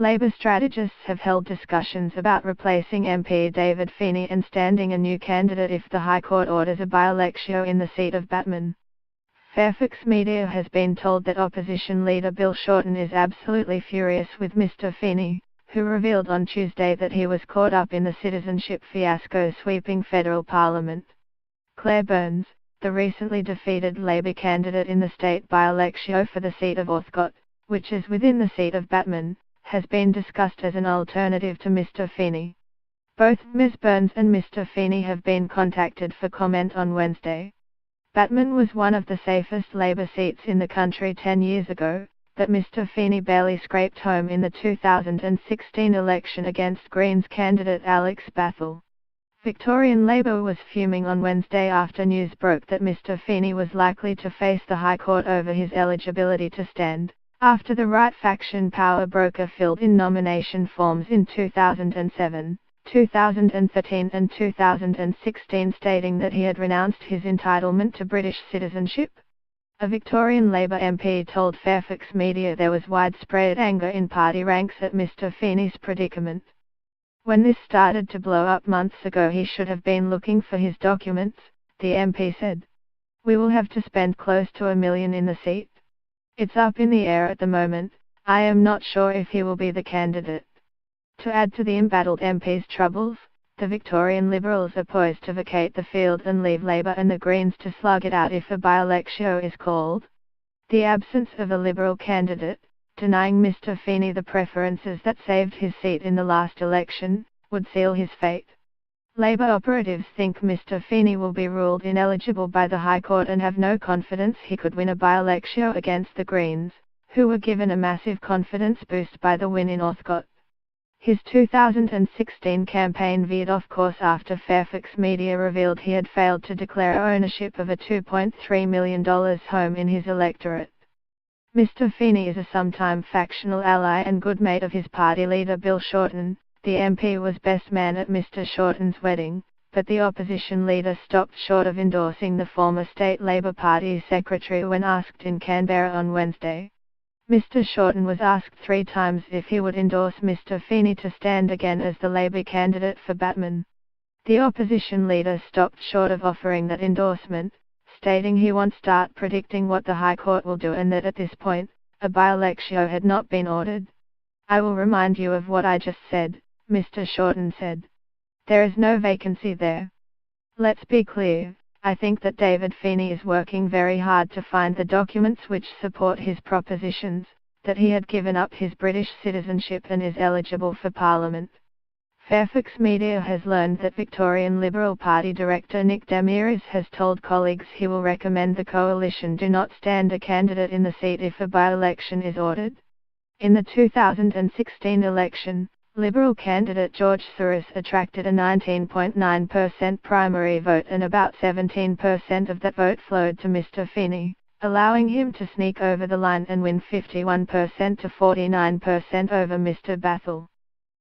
Labour strategists have held discussions about replacing MP David Feeney and standing a new candidate if the High Court orders a by-election in the seat of Batman. Fairfax media has been told that opposition leader Bill Shorten is absolutely furious with Mr. Feeney, who revealed on Tuesday that he was caught up in the citizenship fiasco sweeping federal parliament. Claire Burns, the recently defeated Labour candidate in the state by-election for the seat of Orthcott, which is within the seat of Batman, has been discussed as an alternative to Mr. Feeney. Both Ms. Burns and Mr. Feeney have been contacted for comment on Wednesday. Batman was one of the safest Labour seats in the country 10 years ago, but Mr. Feeney barely scraped home in the 2016 election against Greens candidate Alex Bathell. Victorian Labour was fuming on Wednesday after news broke that Mr. Feeney was likely to face the High Court over his eligibility to stand, after the right faction power broker filled in nomination forms in 2007, 2013 and 2016 stating that he had renounced his entitlement to British citizenship. A Victorian Labour MP told Fairfax media there was widespread anger in party ranks at Mr. Feeney's predicament. When this started to blow up months ago, he should have been looking for his documents, the MP said. We will have to spend close to $1 million in the seat. It's up in the air at the moment. I am not sure if he will be the candidate. To add to the embattled MP's troubles, the Victorian Liberals are poised to vacate the field and leave Labour and the Greens to slug it out if a by-election is called. The absence of a Liberal candidate, denying Mr. Feeney the preferences that saved his seat in the last election, would seal his fate. Labour operatives think Mr. Feeney will be ruled ineligible by the High Court and have no confidence he could win a by-election against the Greens, who were given a massive confidence boost by the win in Orthcott. His 2016 campaign veered off course after Fairfax media revealed he had failed to declare ownership of a $2.3 million home in his electorate. Mr. Feeney is a sometime factional ally and good mate of his party leader Bill Shorten. The MP was best man at Mr. Shorten's wedding, but the opposition leader stopped short of endorsing the former state Labour Party secretary when asked in Canberra on Wednesday. Mr. Shorten was asked 3 times if he would endorse Mr. Feeney to stand again as the Labour candidate for Batman. The opposition leader stopped short of offering that endorsement, stating he won't start predicting what the High Court will do and that at this point, a by-election had not been ordered. I will remind you of what I just said, Mr. Shorten said. There is no vacancy there. Let's be clear. I think that David Feeney is working very hard to find the documents which support his propositions, that he had given up his British citizenship and is eligible for Parliament. Fairfax media has learned that Victorian Liberal Party director Nick Damiris has told colleagues he will recommend the coalition do not stand a candidate in the seat if a by-election is ordered. In the 2016 election, Liberal candidate George Soros attracted a 19.9% primary vote and about 17% of that vote flowed to Mr. Feeney, allowing him to sneak over the line and win 51% to 49% over Mr. Bathell.